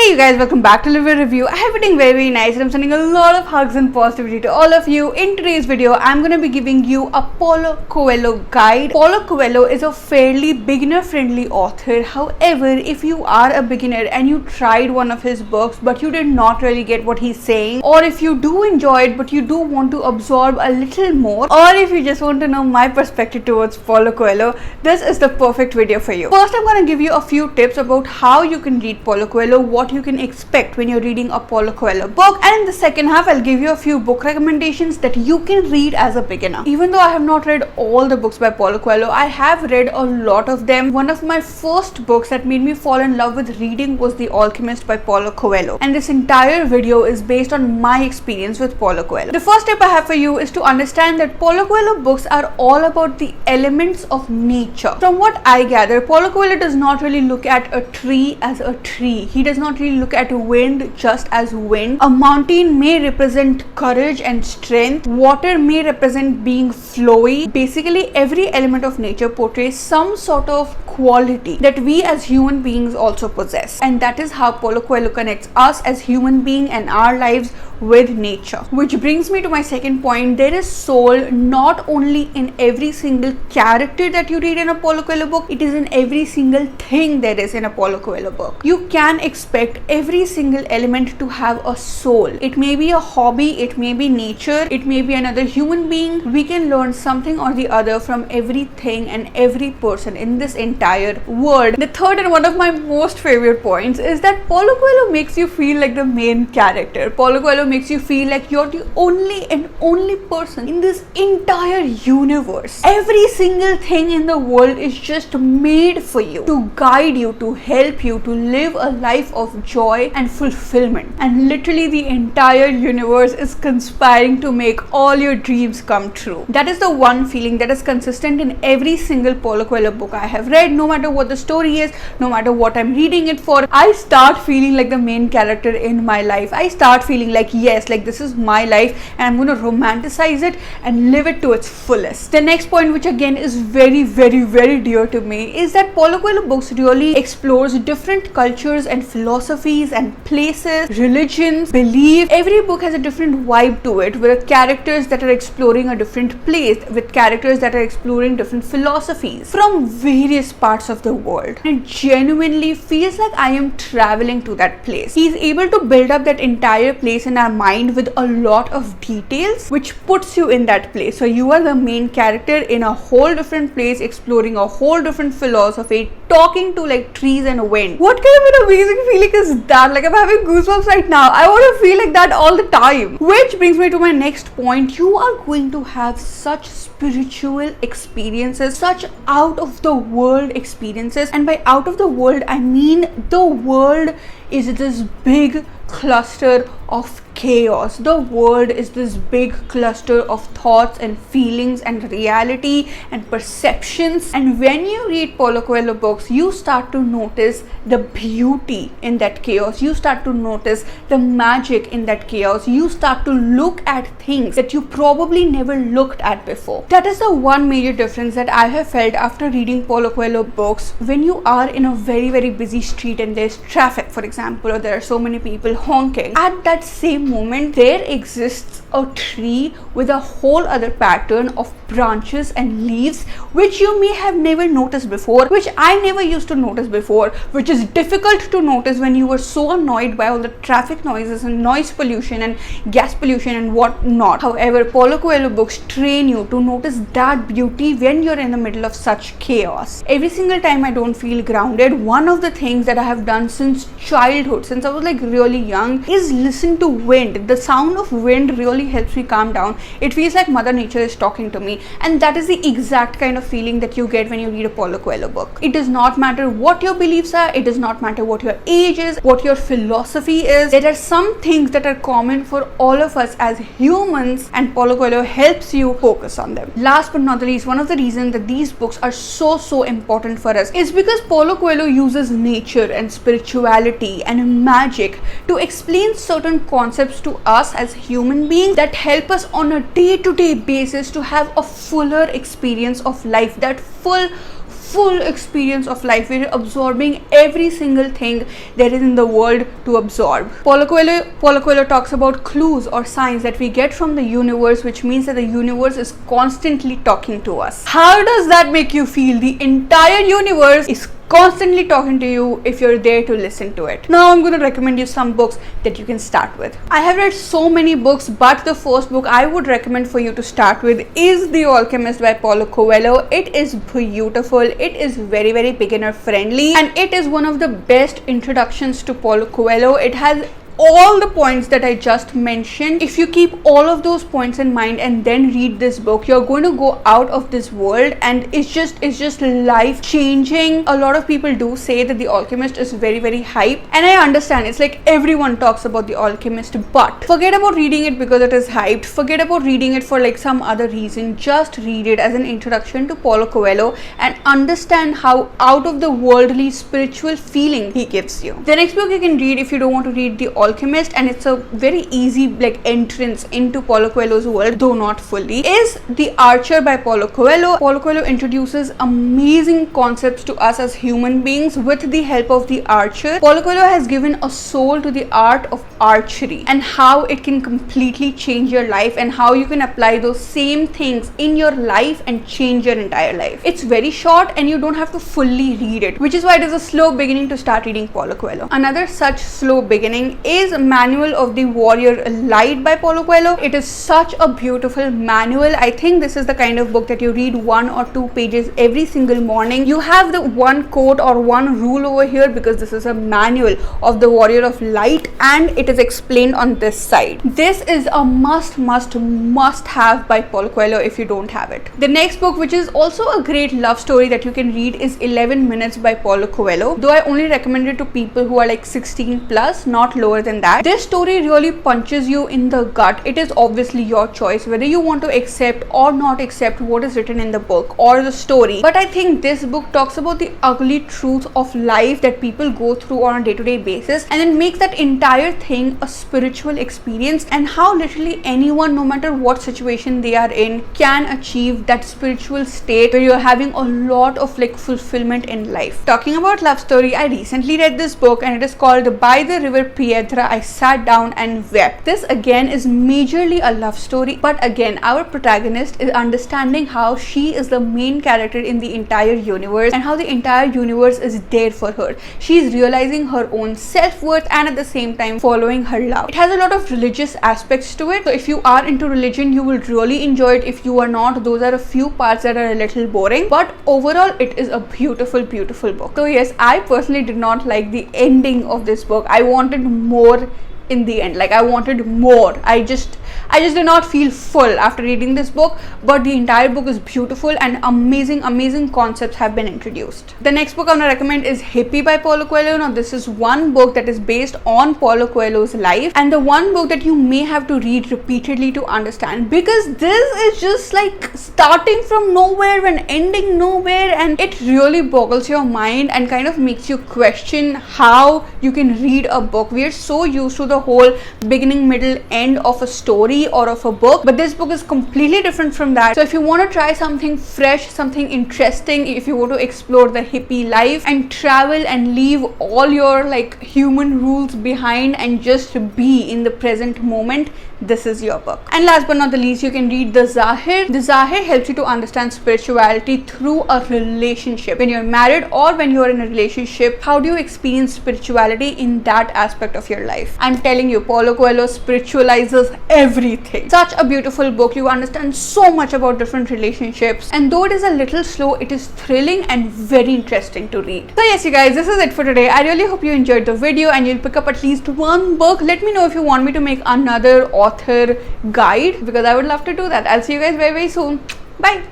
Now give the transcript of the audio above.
Hey you guys, welcome back to Libro Review. I have been doing very nice and I'm sending a lot of hugs and positivity to all of you. In today's video, I'm going to be giving you a Paulo Coelho guide. Paulo Coelho is a fairly beginner-friendly author. However, if you are a beginner and you tried one of his books but you did not really get what he's saying, or if you do enjoy it but you do want to absorb a little more, or if you just want to know my perspective towards Paulo Coelho, this is the perfect video for you. First, I'm going to give you a few tips about how you can read Paulo Coelho, what you can expect when you're reading a Paulo Coelho book, and in the second half I'll give you a few book recommendations that you can read as a beginner. Even though I have not read all the books by Paulo Coelho, I have read a lot of them. One of my first books that made me fall in love with reading was The Alchemist by Paulo Coelho, and this entire video is based on my experience with Paulo Coelho. The first tip I have for you is to understand that Paulo Coelho books are all about the elements of nature. From what I gather, Paulo Coelho does not really look at a tree as a tree. He does not really look at wind just as wind. A mountain may represent courage and strength. Water may represent being flowy. Basically, every element of nature portrays some sort of quality that we as human beings also possess. And that is how Paulo Coelho connects us as human beings and our lives with nature. Which brings me to my second point. There is soul not only in every single character that you read in a Paulo Coelho book, it is in every single thing there is in a Paulo Coelho book. You can expect every single element to have a soul. It may be a hobby, it may be nature, it may be another human being. We can learn something or the other from everything and every person in this entire world. The third and one of my most favorite points is that Paulo Coelho makes you feel like the main character. Paulo Coelho makes you feel like you're the only person in this entire universe. Every single thing in the world is just made for you, to guide you, to help you to live a life of joy and fulfillment. And literally the entire universe is conspiring to make all your dreams come true. That is the one feeling that is consistent in every single Paulo Coelho book I have read. No matter what the story is, no matter what I'm reading it for, I start feeling like the main character in my life. I start feeling like, yes, like this is my life and I'm going to romanticize it and live it to its fullest. The next point, which again is very dear to me, is that Paulo Coelho books really explores different cultures and philosophies and places, religions, belief. Every book has a different vibe to it, with characters that are exploring a different place, with characters that are exploring different philosophies from various parts of the world. And it genuinely feels like I am traveling to that place. He's able to build up that entire place in our mind with a lot of details, which puts you in that place. So you are the main character in a whole different place, exploring a whole different philosophy, talking to like trees and wind. What kind of an amazing feeling is that? Like, I'm having goosebumps right now. I want to feel like that all the time. Which brings me to my next point. You are going to have such spiritual experiences, such out of the world experiences. And by out of the world, I mean the world is this big cluster of chaos. The world is this big cluster of thoughts and feelings and reality and perceptions. And when you read Paulo Coelho books, you start to notice the beauty in that chaos. You start to notice the magic in that chaos. You start to look at things that you probably never looked at before. That is the one major difference that I have felt after reading Paulo Coelho books. When you are in a very busy street and there's traffic, for example, or there are so many people honking, at that same moment there exists a tree with a whole other pattern of branches and leaves, which you may have never noticed before, which I never used to notice before, which is difficult to notice when you were so annoyed by all the traffic noises and noise pollution and gas pollution and whatnot. However, Paulo Coelho books train you to notice that beauty when you're in the middle of such chaos. Every single time I don't feel grounded, one of the things that I have done since childhood, since I was like really young, is listen to wind. The sound of wind really helps me calm down. It feels like Mother Nature is talking to me, and that is the exact kind of feeling that you get when you read a Paulo Coelho book. It does not matter what your beliefs are, it does not matter what your age is, what your philosophy is. There are some things that are common for all of us as humans, and Paulo Coelho helps you focus on them. Last but not the least, one of the reasons that these books are so important for us is because Paulo Coelho uses nature and spirituality and magic to explain certain concepts to us as human beings that help us on a day-to-day basis to have a fuller experience of life, that full full experience of life where you're absorbing every single thing there is in the world to absorb. Paulo Coelho talks about clues or signs that we get from the universe, which means that the universe is constantly talking to us. How does that make you feel? The entire universe is constantly talking to you if you're there to listen to it. Now I'm going to recommend you some books that you can start with. I have read so many books, but the first book I would recommend for you to start with is The Alchemist by Paulo Coelho. It is beautiful, it is very, very beginner friendly, and it is one of the best introductions to Paulo Coelho. It has all the points that I just mentioned. If you keep all of those points in mind and then read this book, you're going to go out of this world, and it's just life changing. A lot of people do say that The Alchemist is very, very hype, and I understand. It's like everyone talks about The Alchemist, but forget about reading it because it is hyped. Forget about reading it for like some other reason. Just read it as an introduction to Paulo Coelho and understand how out of the worldly spiritual feeling he gives you. The next book you can read if you don't want to read The Alchemist, and it's a very easy like entrance into Paulo Coelho's world, though not fully, is The Archer by Paulo Coelho. Paulo Coelho introduces amazing concepts to us as human beings with the help of the archer. Paulo Coelho has given a soul to the art of archery and how it can completely change your life and how you can apply those same things in your life and change your entire life. It's very short and you don't have to fully read it, which is why it is a slow beginning to start reading Paulo Coelho. Another such slow beginning is Manual of the Warrior Light by Paulo Coelho. It is such a beautiful manual. I think this is the kind of book that you read 1 or 2 pages every single morning. You have the one quote or one rule over here because this is a manual of the Warrior of Light and it is explained on this side. This is a must have by Paulo Coelho if you don't have it. The next book, which is also a great love story that you can read, is 11 Minutes by Paulo Coelho, though I only recommend it to people who are like 16 plus, not lower than that. This story really punches you in the gut. It is obviously your choice whether you want to accept or not accept what is written in the book or the story, but I think this book talks about the ugly truth of life that people go through on a day-to-day basis and then makes that entire thing a spiritual experience, and how literally anyone, no matter what situation they are in, can achieve that spiritual state where you're having a lot of like fulfillment in life. Talking about love story, I recently read this book and it is called By the River Piedra. I sat down and wept. This again is majorly a love story, but again our protagonist is understanding how she is the main character in the entire universe and how the entire universe is there for her. She is realizing her own self-worth and at the same time following her love. It has a lot of religious aspects to it, so if you are into religion you will really enjoy it. If you are not, those are a few parts that are a little boring, but overall it is a beautiful book. So yes, I personally did not like the ending of this book. I wanted more in the end. Like I wanted more. I just did not feel full after reading this book, but the entire book is beautiful and amazing concepts have been introduced. The next book I'm going to recommend is Hippie by Paulo Coelho. Now this is one book that is based on Paulo Coelho's life and the one book that you may have to read repeatedly to understand, because this is just like starting from nowhere and ending nowhere, and it really boggles your mind and kind of makes you question how you can read a book. We are so used to the whole beginning, middle, end of a story or of a book, but this book is completely different from that. So if you want to try something fresh, something interesting, if you want to explore the hippie life and travel and leave all your like human rules behind and just be in the present moment, this is your book. And last but not the least, you can read The Zahir. The Zahir helps you to understand spirituality through a relationship. When you're married or when you're in a relationship, how do you experience spirituality in that aspect of your life? I'm telling you, Paulo Coelho spiritualizes everything. Such a beautiful book. You understand so much about different relationships, and though it is a little slow, it is thrilling and very interesting to read. So yes, you guys, this is it for today. I really hope you enjoyed the video and you'll pick up at least one book. Let me know if you want me to make another author guide, because I would love to do that. I'll see you guys very soon. Bye.